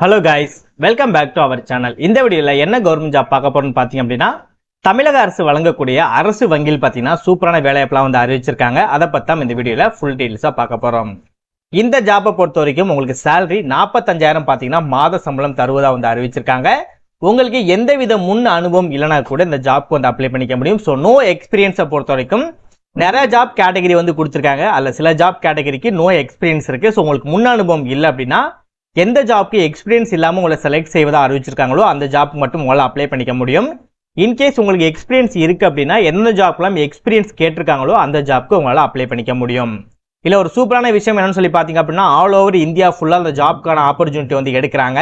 Hello guys, welcome back to our channel. இந்த வீடியோவில் என்ன கவர்மெண்ட் ஜாப் பார்க்க போறோம்னு பார்த்தீங்க அப்படின்னா, தமிழக அரசு வழங்கக்கூடிய அரசு வங்கியில் பார்த்தீங்கன்னா சூப்பரான வேலைவாய்ப்புலாம் வந்து அறிவிச்சிருக்காங்க. அதை பற்றி தான் இந்த வீடியோவில் ஃபுல் டீட்டெயில்ஸாக பார்க்க போகிறோம். இந்த ஜாப்பை பொறுத்த வரைக்கும் உங்களுக்கு சேலரி 45,000 பார்த்தீங்கன்னா மாத சம்பளம் தருவதா வந்து அறிவிச்சிருக்காங்க. உங்களுக்கு எந்தவித முன் அனுபவம் இல்லைனா கூட இந்த ஜாப்க்கு வந்து அப்ளை பண்ணிக்க முடியும். ஸோ நோ எக்ஸ்பீரியன்ஸை பொறுத்த வரைக்கும் நிறைய ஜாப் கேட்டகரி வந்து கொடுத்துருக்காங்க. அதில் சில ஜாப் கேட்டகரிக்கு நோ எக்ஸ்பீரியன்ஸ் இருக்கு. ஸோ உங்களுக்கு முன் அனுபவம் இல்லை அப்படின்னா எந்த ஜாப்க்கு எக்ஸ்பீரியன்ஸ் இல்லாமல் உங்களை செலக்ட் செய்வதா அறிவிச்சிருக்காங்களோ அந்த ஜாப்க்கு மட்டும் உங்களால் அப்ளை பண்ணிக்க முடியும். இன்கேஸ் உங்களுக்கு எக்ஸ்பீரியன்ஸ் இருக்கு அப்படின்னா எந்த ஜாப்லாம் எக்ஸ்பீரியன்ஸ் கேட்டிருக்காங்களோ அந்த ஜாப்க்கு உங்களால் அப்ளை பண்ணிக்க முடியும். இல்லை ஒரு சூப்பரான விஷயம் என்னன்னு சொல்லி பார்த்தீங்க அப்படின்னா, ஆல் ஓவர் இந்தியா ஃபுல்லாக அந்த ஜாப்க்கான ஆப்பர்ச்சுனிட்டி வந்து எடுக்கிறாங்க.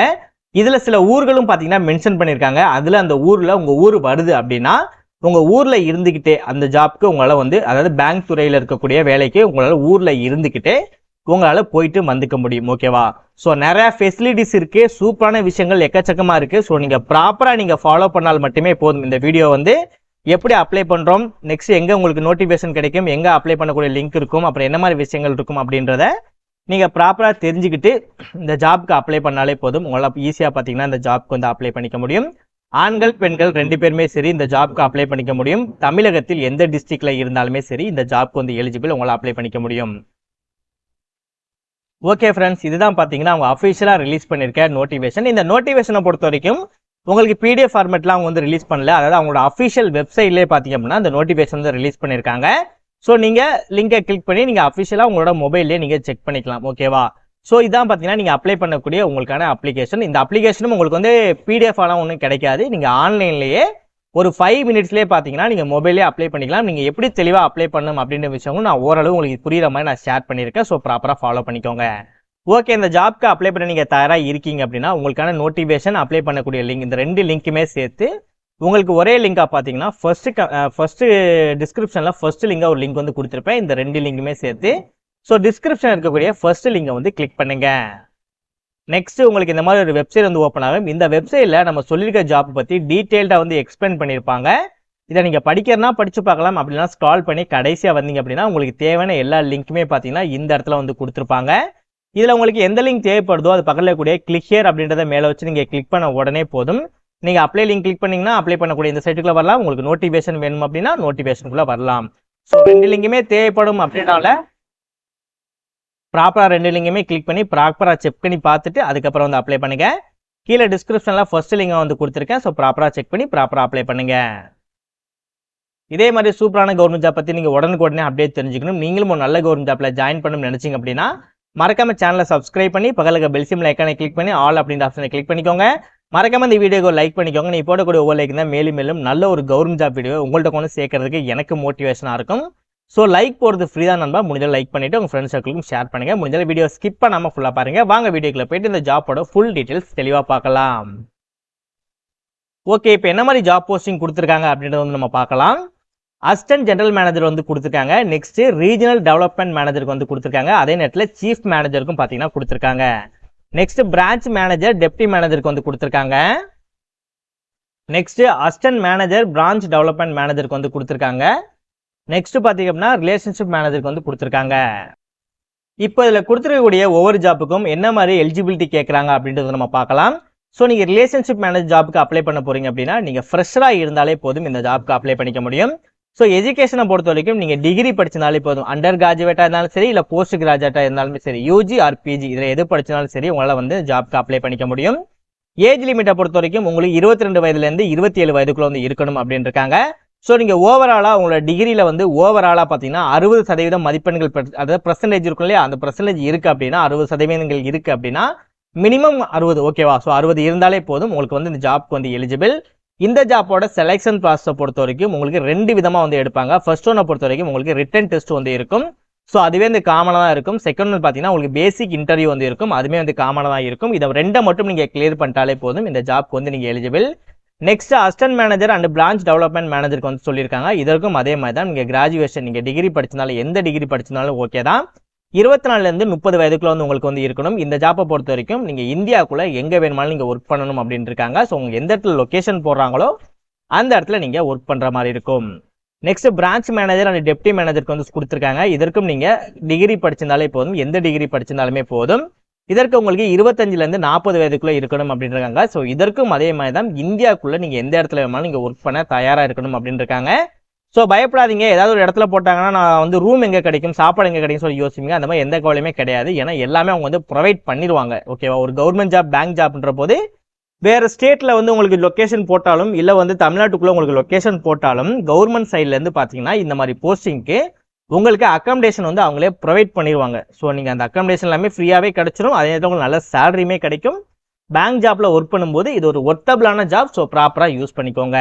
இதில் சில ஊர்களும் பார்த்தீங்கன்னா மென்ஷன் பண்ணியிருக்காங்க. அதில் அந்த ஊரில் உங்கள் ஊர் வருது அப்படின்னா உங்கள் ஊரில் இருந்துக்கிட்டே அந்த ஜாப்க்கு உங்களால் வந்து, அதாவது பேங்க் துறையில் இருக்கக்கூடிய வேலைக்கு உங்களால் ஊரில் இருந்துக்கிட்டே உங்களால் போயிட்டு வந்துக்க முடியும். ஓகேவா? ஸோ நிறையா ஃபெசிலிட்டிஸ் இருக்குது, சூப்பரான விஷயங்கள் எக்கச்சக்கமாக இருக்குது. ஸோ நீங்கள் ப்ராப்பராக நீங்கள் ஃபாலோ பண்ணால் மட்டுமே போதும். இந்த வீடியோ வந்து எப்படி அப்ளை பண்ணுறோம், நெக்ஸ்ட் எங்கே உங்களுக்கு நோட்டிஃபிகேஷன் கிடைக்கும், எங்கே அப்ளை பண்ணக்கூடிய லிங்க் இருக்கும், அப்புறம் என்ன மாதிரி விஷயங்கள் இருக்கும் அப்படின்றத நீங்கள் ப்ராப்பராக தெரிஞ்சுக்கிட்டு இந்த ஜாப்க்கு அப்ளை பண்ணாலே போதும். உங்களால் ஈஸியாக பார்த்தீங்கன்னா இந்த ஜாப்க்கு வந்து அப்ளை பண்ணிக்க முடியும். ஆண்கள் பெண்கள் 2 பேருமே சரி இந்த ஜாப்க்கு அப்ளை பண்ணிக்க முடியும். தமிழகத்தில் எந்த டிஸ்ட்ரிக்டில் இருந்தாலுமே சரி இந்த ஜாப்க்கு வந்து எலிஜிபிள், உங்களால் அப்ளை பண்ணிக்க முடியும். ஓகே ஃப்ரெண்ட்ஸ், இதுதான் பார்த்தீங்கன்னா அவங்க அஃபிஷியலாக ரிலீஸ் பண்ணியிருக்க நோட்டிஃபிகேஷன். இந்த நோட்டிஃபிகேஷனை பொறுத்த வரைக்கும் உங்களுக்கு பிடிஎஃப் ஃபார்மேட்லாம் அவங்க வந்து ரிலீஸ் பண்ணல. அதாவது அவங்களோட அஃபிஷியல் வெப்சைட்லேயே பார்த்தீங்க அப்படின்னா இந்த நோட்டிஃபிகேஷன் வந்து ரிலீஸ் பண்ணியிருக்காங்க. ஸோ நீங்கள் லிங்கை கிளிக் பண்ணி நீங்கள் அஃபிஷியலாக உங்களோட மொபைல்லேயே நீங்கள் செக் பண்ணிக்கலாம். ஓகேவா? ஸோ இதான் பார்த்தீங்கன்னா நீங்கள் அப்ளை பண்ணக்கூடிய உங்களுக்கான அப்ளிகேஷன். இந்த அப்ளிகேஷனும் உங்களுக்கு வந்து பிடிஎஃப்லாம் ஒன்றும் கிடைக்காது. நீங்கள் ஆன்லைன்லேயே ஒரு 5 மினிட்ஸ்லேயே பார்த்தீங்கன்னா நீங்கள் மொபைலே அப்ளை பண்ணிக்கலாம். நீங்கள் எப்படி தெளிவாக அப்ளை பண்ணணும் அப்படின்ற விஷயங்களும் நான் ஓரளவு உங்களுக்கு புரியுற மாதிரி நான் ஷேர் பண்ணியிருக்கேன். ஸோ ப்ராப்பராக ஃபாலோ பண்ணிக்கோங்க. ஓகே, இந்த ஜாப்க்கு அப்ளை பண்ண நீங்கள் தயாராக இருக்கீங்க அப்படின்னா உங்களுக்கான நோட்டிஃபிகேஷன், அப்ளை பண்ணக்கூடிய லிங்க், இந்த 2 லிங்க்குமே சேர்த்து உங்களுக்கு ஒரே லிங்காக பார்த்தீங்கன்னா ஃபர்ஸ்ட் டிஸ்கிரிப்ஷனில் ஃபர்ஸ்ட் லிங்காக ஒரு லிங்க் வந்து கொடுத்துருப்பேன். இந்த 2 லிங்குமே சேர்த்து ஸோ டிஸ்கிரிப்ஷன் இருக்கக்கூடிய ஃபர்ஸ்ட் லிங்கை வந்து கிளிக் பண்ணுங்க. நெக்ஸ்ட் உங்களுக்கு இந்த மாதிரி ஒரு வெப்சைட் வந்து ஓப்பன் ஆகும். இந்த வெப்சைட்ல நம்ம சொல்லியிருக்க ஜாப் பற்றி டீட்டெயில்டாக வந்து எக்ஸ்பிளைன் பண்ணியிருப்பாங்க. இதை நீங்கள் படிக்கிறனா படிச்சு பார்க்கலாம், அப்படின்னா ஸ்க்ரால் பண்ணி கடைசியாக வந்தீங்க அப்படின்னா உங்களுக்கு தேவையான எல்லா லிங்க்குமே பார்த்தீங்கன்னா இந்த இடத்துல வந்து கொடுத்துருப்பாங்க. இதில் உங்களுக்கு எந்த லிங்க் தேவைப்படுதோ அது பக்கத்தில் கூடிய கிளிக் ஹியர் அப்படின்றத மேலே வச்சு நீங்கள் கிளிக் பண்ண உடனே போதும். நீங்கள் அப்ளை லிங்க் கிளிக் பண்ணிங்கன்னா அப்ளை பண்ணக்கூடிய இந்த சைட்டுக்குள்ளே வரலாம். உங்களுக்கு நோட்டிஃபிகேஷன் வேணும் அப்படின்னா நோட்டிஃபிகேஷனுக்குள்ளே வரலாம். ஸோ 2 லிங்குமே தேவைப்படும் அப்படின்னால ப்ராப்பராக 2 லிங்குமே கிளிக் பண்ணி ப்ராப்பராக செக் பண்ணி பார்த்துட்டு அதுக்கப்புறம் வந்து அப்ளை பண்ணுங்க. கீழே டிஸ்கிரிப்ஷனில் ஃபர்ஸ்ட் லிங்கை வந்து கொடுத்துருக்கேன். ஸோ ப்ராப்பராக செக் பண்ணி ப்ராப்பராக அப்ளை பண்ணுங்க. இதே மாதிரி சூப்பரான கவர்மெண்ட் ஜாப் பற்றி நீங்கள் உடனுக்குடனே அப்டேட் தெரிஞ்சுக்கணும். நீங்களும் ஒரு நல்ல கவர்மெண்ட் ஜாப்பில் ஜாயின் பண்ணணும்னு நினச்சிங்க அப்படின்னா மறக்காம சேனலை சப்ஸ்கிரைப் பண்ணி பக்கத்தில் பெல் சிம்பிள் ஐக்கானை கிளிக் பண்ணி ஆல் அப்படின்ற ஆப்ஷனை கிளிக் பண்ணிக்கோங்க. மறக்காம இந்த வீடியோக்கு லைக் பண்ணிக்கோங்க. நீ போடக்கூடிய ஒவ்வொரு லைக் தான் மேலும் மேலும் நல்ல ஒரு கவர்மெண்ட் ஜாப் வீடியோ உங்கள்கிட்ட கொண்டு சேர்க்கறதுக்கு எனக்கு மோட்டிவேஷனாக இருக்கும். ஸோ லைக் போடுறது ஃப்ரீ தான் நண்பா. முடிஞ்சால் லைக் பண்ணிவிட்டு உங்கள் ஃப்ரெண்ட்ஸ் சர்க்கிளுக்கும் ஷேர் பண்ணுங்கள். முடிஞ்சால் வீடியோ ஸ்கிப் பண்ணாமல் ஃபுல்லாக பாருங்கள். வாங்க வீடியோக்குள்ள போயிட்டு இந்த ஜாப்போட ஃபுல் டீட்டெயில்ஸ் தெளிவாக பார்க்கலாம். ஓகே, இப்போ என்ன மாதிரி ஜாப் போஸ்டிங் கொடுத்துருக்காங்க அப்படின்றத வந்து நம்ம பார்க்கலாம். அசிஸ்டன்ட் ஜெனரல் மேனேஜர் வந்து கொடுத்துருக்காங்க. நெக்ஸ்ட் ரீஜனல் டெவலப்மெண்ட் மேனேஜருக்கு வந்து கொடுத்துருக்காங்க. அதே நேரத்தில் சீஃப் மேனேஜருக்கும் பார்த்தீங்கன்னா கொடுத்துருக்காங்க. நெக்ஸ்ட் பிரான்ச் மேனேஜர், டெப்டி மேனேஜருக்கு வந்து கொடுத்துருக்காங்க. Next assistant manager, branch development மேனேஜருக்கு வந்து கொடுத்துருக்காங்க. நெக்ஸ்ட் பார்த்தீங்க அப்படின்னா ரிலேஷன்ஷிப் மேனேஜருக்கு வந்து கொடுத்துருக்காங்க. இப்போ இதில் கொடுத்துருக்கக்கூடிய ஒவ்வொரு ஜாப்புக்கும் என்ன மாதிரி எலிஜிபிலிட்டி கேட்குறாங்க அப்படின்றத நம்ம பார்க்கலாம். ஸோ நீங்கள் ரிலேஷன்ஷிப் மேனேஜர் ஜாப்புக்கு அப்ளை பண்ண போறீங்க அப்படின்னா நீங்கள் ஃப்ரெஷராக இருந்தாலே போதும் இந்த ஜாப்புக்கு அப்ளை பண்ணிக்க முடியும். ஸோ எஜுகேஷனை பொறுத்த வரைக்கும் நீங்கள் டிகிரி படிச்சிருந்தாலே போதும். அண்டர் கிராஜுவேட்டாக இருந்தாலும் சரி, இல்லை போஸ்ட் கிராஜுவேட்டாக இருந்தாலுமே சரி, யூஜி ஆர் பிஜி இதில் எது படிச்சிருந்தாலும் சரி உங்களால் வந்து ஜாப்க்கு அப்ளை பண்ணிக்க முடியும். ஏஜ் லிமிட்டை பொறுத்த வரைக்கும் உங்களுக்கு 22 வயதுலேருந்து 27 வயதுக்குள்ள வந்து இருக்கணும் அப்படின்னு இருக்காங்க. ஸோ நீங்கள் ஓவராலாக உங்களோட டிகிரியில் வந்து ஓவராலாக பார்த்தீங்கன்னா 60% மதிப்பெண்கள், அதாவது பர்சன்டேஜ் இருக்கும் இல்லையா, அந்த பர்சன்டேஜ் இருக்குது அப்படின்னா 60% இருக்குது அப்படின்னா மினிமம் 60. ஓகேவா? ஸோ 60 இருந்தாலே போதும் உங்களுக்கு வந்து இந்த ஜாப்க்கு வந்து எலிஜிபிள். இந்த ஜாப்போட செலெக்ஷன் ப்ராசஸை பொறுத்த வரைக்கும் உங்களுக்கு 2 விதமாக வந்து எடுப்பாங்க. ஃபர்ஸ்ட் ஒன்னை பொறுத்த வரைக்கும் உங்களுக்கு ரிட்டன் டெஸ்ட் வந்து இருக்கும். ஸோ அதுவே வந்து காமனாக தான் இருக்கும். செகண்ட் ஒன்று பார்த்தீங்கன்னா உங்களுக்கு பேசிக் இன்டர்வியூ வந்து இருக்கும். அதுவே வந்து காமனாக தான் இருக்கும். இதை 2 மட்டும் நீங்கள் கிளியர் பண்ணிட்டாலே போதும் இந்த ஜாப்க்கு வந்து நீங்கள் eligible. Next assistant manager and branch development மேனேஜருக்கு வந்து சொல்லியிருக்காங்க. இதற்கும் அதே மாதிரி தான். நீங்கள் கிராஜுவேஷன், நீங்கள் டிகிரி படிச்சிருந்தாலும் எந்த டிகிரி படிச்சிருந்தாலும் ஓகே தான். 24லேருந்து 30 வயதுக்குள்ள வந்து உங்களுக்கு வந்து இருக்கணும். இந்த ஜாப்பை பொறுத்த வரைக்கும் நீங்கள் இந்தியாவுக்குள்ள எங்கே வேணுமாலும் நீங்கள் ஒர்க் பண்ணணும் அப்படின்னு இருக்காங்க. ஸோ உங்களுக்கு எந்த இடத்துல லொக்கேஷன் போடுறாங்களோ அந்த இடத்துல நீங்கள் ஒர்க் பண்ணுற மாதிரி இருக்கும். Next branch manager and deputy மேனேஜருக்கு வந்து கொடுத்துருக்காங்க. இதற்கும் நீங்கள் டிகிரி படிச்சிருந்தாலே போதும், எந்த டிகிரி படிச்சிருந்தாலுமே போதும். இதற்கு உங்களுக்கு 25லேருந்து 40 வயதுக்குள்ள இருக்கணும் அப்படின்னு இருக்காங்க. ஸோ இதற்கும் அதே மாதிரி தான் இந்தியாவுக்குள்ள நீங்க எந்த இடத்துல வேணாலும் நீங்க ஒர்க் பண்ண தயாரா இருக்கணும் அப்படின்னு இருக்காங்க. ஸோ பயப்படாதீங்க, ஏதாவது ஒரு இடத்துல போட்டாங்கன்னா நான் வந்து ரூம் எங்க கிடைக்கும், சாப்பாடு எங்க கிடைக்கும் சொல்லி யோசிப்பீங்க. அந்த மாதிரி எந்த கவலையுமே கிடையாது. ஏன்னா எல்லாமே அவங்க வந்து ப்ரொவைட் பண்ணிடுவாங்க. ஓகேவா? ஒரு கவர்மெண்ட் ஜாப், பேங்க் ஜாப்ன்ற போது வேற ஸ்டேட்ல வந்து உங்களுக்கு லொகேஷன் போட்டாலும் இல்ல வந்து தமிழ்நாட்டுக்குள்ள உங்களுக்கு லொகேஷன் போட்டாலும் கவர்மெண்ட் சைட்ல இருந்து பாத்தீங்கன்னா இந்த மாதிரி போஸ்டிங்க்கு உங்களுக்கு அகாமடேஷன் வந்து அவங்களே ப்ரொவைட் பண்ணிடுவாங்க. ஸோ நீங்க அந்த அகாமடேஷன் எல்லாமே ஃப்ரீயாவே கிடைச்சிடும். அதே நேரத்தில் உங்களுக்கு நல்ல சேலரியுமே கிடைக்கும். பேங்க் ஜாப்ல ஒர்க் பண்ணும்போது இது ஒரு ஒர்த்தபிளான ஜாப். ஸோ ப்ராப்பரா யூஸ் பண்ணிக்கோங்க.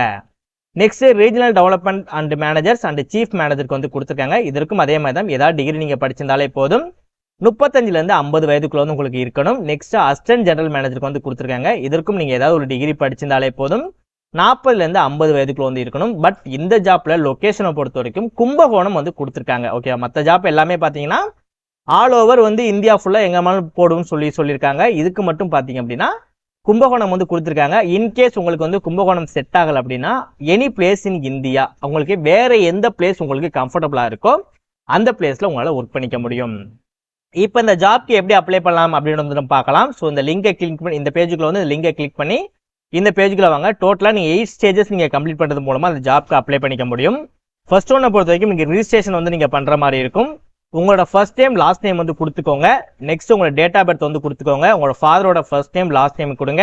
Next regional development and managers and chief மேனேஜருக்கு வந்து கொடுத்துருக்காங்க. இதற்கும் அதே மாதிரி தான் ஏதாவது டிகிரி நீங்க படிச்சிருந்தாலே போதும். 35லேருந்து 50 வயதுக்குள்ள வந்து உங்களுக்கு இருக்கணும். நெக்ஸ்ட் அசிஸ்டன்ட் ஜெனரல் மேனேஜருக்கு வந்து கொடுத்துருக்காங்க. இதற்கும் நீங்க ஏதாவது ஒரு டிகிரி படிச்சிருந்தாலே போதும். 40லேருந்து 50 வயதுக்குள்ள வந்து இருக்கணும். பட் இந்த ஜாப்ல லொகேஷனை பொறுத்த வரைக்கும் கும்பகோணம் வந்து கொடுத்துருக்காங்க. ஓகே, மற்ற ஜாப் எல்லாமே பாத்தீங்கன்னா ஆல் ஓவர் வந்து இந்தியா ஃபுல்லா எங்க மேலும் போடும்னு சொல்லியிருக்காங்க. இதுக்கு மட்டும் பாத்தீங்க அப்படின்னா கும்பகோணம் வந்து கொடுத்துருக்காங்க. இன்கேஸ் உங்களுக்கு வந்து கும்பகோணம் செட் ஆகல அப்படின்னா எனி பிளேஸ் இன் இந்தியா, உங்களுக்கு வேற எந்த பிளேஸ் உங்களுக்கு கம்ஃபர்டபுளா இருக்கோ அந்த பிளேஸ்ல உங்களால ஒர்க் பண்ணிக்க முடியும். இப்போ இந்த ஜாப்க்கு எப்படி அப்ளை பண்ணலாம் அப்படின்னு வந்து நம்ம பார்க்கலாம். ஸோ இந்த லிங்கை கிளிக் பண்ணி இந்த பேஜுக்குள்ள வந்து லிங்கை கிளிக் பண்ணி இந்த பேஜுக்குள்ள வாங்க. டோட்டலாக நீங்கள் 8 ஸ்டேஜஸ் நீங்கள் கம்ப்ளீட் பண்ணுறது மூலமாக அந்த ஜாப்க்கு அப்ளை பண்ணிக்க முடியும். ஃபர்ஸ்ட் ஒன்னை பொறுத்த வரைக்கும் நீங்கள் ரிஜிஸ்ட்ரேஷன் வந்து நீங்கள் பண்ணுற மாதிரி இருக்கும். உங்களோட ஃபர்ஸ்ட் நேம் லாஸ்ட் நேம் வந்து கொடுத்துக்கோங்க. நெக்ஸ்ட் உங்களோட டேட் ஆஃப் பர்த் வந்து கொடுத்துக்கோங்க. உங்களோட ஃபாதரோட ஃபர்ஸ்ட் நேம் லாஸ்ட் நேம் கொடுங்க.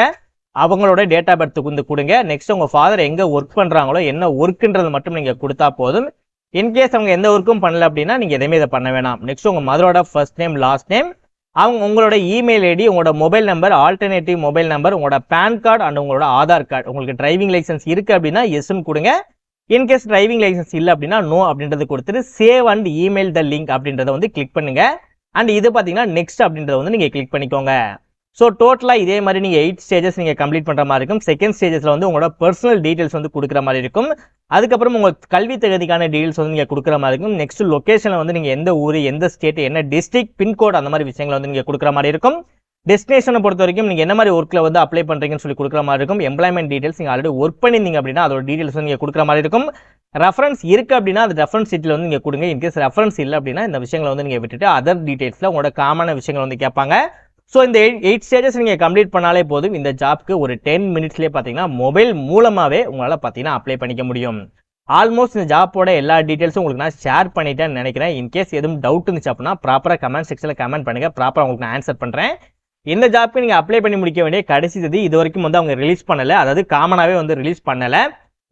அவங்களோட டேட் ஆஃப் பர்த் வந்து கொடுங்க. நெக்ஸ்ட் உங்கள் ஃபாதர் எங்கே ஒர்க் பண்ணுறாங்களோ என்ன ஒர்க்குன்றது மட்டும் நீங்கள் கொடுத்தா போதும். இன்கேஸ் அவங்க எந்த ஒர்க்கும் பண்ணல அப்படின்னா நீங்கள் எதுவுமே இதை பண்ண வேணாம். நெக்ஸ்ட் உங்கள் மதரோட ஃபர்ஸ்ட் நேம் லாஸ்ட் நேம், அவங்க உங்களோட இமெயில் ஐடி, உங்களோட mobile number, alternative mobile number, உங்களோட பேன் கார்டு அண்ட் உங்களோட ஆதார் கார்டு. உங்களுக்கு டிரைவிங் லைசன்ஸ் இருக்கு அப்படின்னா எஸ்ன்னு கொடுங்க. இன்கேஸ் டிரைவிங் லைசன்ஸ் இல்லை அப்படின்னா நோ அப்படின்றது கொடுத்துட்டு save and email the link அப்படின்றத வந்து கிளிக் பண்ணுங்க. அண்ட் இது பார்த்தீங்கன்னா நெக்ஸ்ட் அப்படின்றத வந்து நீங்கள் கிளிக் பண்ணிக்கோங்க. ஸோ டோட்டலாக இதே மாதிரி நீங்கள் 8 ஸ்டேஜஸ் நீங்கள் கம்ப்ளீட் பண்ணுற மாதிரி இருக்கும். செகண்ட் ஸ்டேஜஸில் வந்து உங்களோட பர்சனல் டீட்டெயில்ஸ் வந்து கொடுக்குற மாதிரி இருக்கும். அதுக்கப்புறம் உங்கள் கல்வி தகுதிக்கான டீட்டெயில்ஸ் வந்து நீங்கள் கொடுக்குற மாதிரி இருக்கும். நெக்ஸ்ட் லொக்கேஷனில் வந்து நீங்கள் எந்த ஊர், எந்த ஸ்டேட், என்ன டிஸ்ட்ரிக்ட், பின்கோட் அந்த மாதிரி விஷயங்களை வந்து நீங்கள் கொடுக்குற மாதிரி இருக்கும். டெஸ்டினேஷனை பொறுத்த வரைக்கும் நீங்கள் என்ன மாதிரி ஒர்க்கில் வந்து அப்ளை பண்ணுறீங்கன்னு சொல்லி கொடுக்குற மாதிரி இருக்கும். எம்ப்ளாய்மெண்ட் டீட்டெயில்ஸ் நீங்கள் ஆல்ரெடி ஒர்க் பண்ணியிருந்தீங்க அப்படின்னா அதோட டீட்டெயில்ஸ் வந்து நீங்கள் கொடுக்குற மாதிரி இருக்கும். ரெஃபரன்ஸ் இருக்குது அப்படின்னா அது ரெஃபரன்ஸ் சீட்டில் வந்து நீங்கள் கொடுங்க. இன்கேஸ் ரெஃபரன்ஸ் இல்லை அப்படின்னா இந்த விஷயங்களை வந்து நீங்கள் விட்டுட்டு அதர் டீட்டெயில்ஸில் உங்களோட காமனான விஷயங்கள் வந்து கேட்பாங்க. ஸோ இந்த 8 ஸ்டேஜஸ் நீங்கள் கம்ப்ளீட் பண்ணாலே போதும். இந்த ஜாப்க்கு ஒரு 10 மினிட்ஸ்லேயே பார்த்தீங்கன்னா மொபைல் மூலமாகவே உங்களால் பார்த்தீங்கன்னா அப்ளை பண்ணிக்க முடியும். ஆல்மோஸ்ட் இந்த ஜாப்போட எல்லா டீட்டெயில்ஸும் உங்களுக்கு நான் ஷேர் பண்ணிட்டேன்னு நினைக்கிறேன். இன்கேஸ் எதுவும் டவுட் இருந்துச்சு அப்படின்னா ப்ராப்பராக கமெண்ட் செக்ஷனில் கமெண்ட் பண்ணுங்கள். ப்ராப்பராக உங்களுக்கு நான் ஆன்சர் பண்ணுறேன். இந்த ஜாப்க்கு நீங்கள் அப்ளை பண்ணி முடிக்க வேண்டிய கடைசி தேதி இது வரைக்கும் வந்து அவங்க ரிலீஸ் பண்ணலை, அதாவது காமனாகவே வந்து ரிலீஸ் பண்ணலை.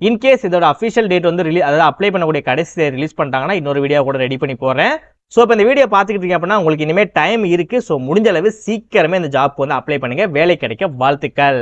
இன்கேஸ் இதோட அஃபிஷியல் டேட் வந்து அதாவது அப்ளை பண்ணக்கூடிய கடைசி ரிலீஸ் பண்ணிட்டாங்கன்னா இன்னொரு வீடியோ கூட ரெடி பண்ணி போடுறேன். ஸோ இப்போ இந்த வீடியோ பார்த்துக்கிட்டு இருக்கீங்க அப்படின்னா உங்களுக்கு இனிமேல் டைம் இருக்குது. ஸோ முடிஞ்ச அளவு சீக்கிரமே இந்த ஜாப் வந்து அப்ளை பண்ணுங்கள். வேலை கிடைக்க வாழ்த்துக்கள்.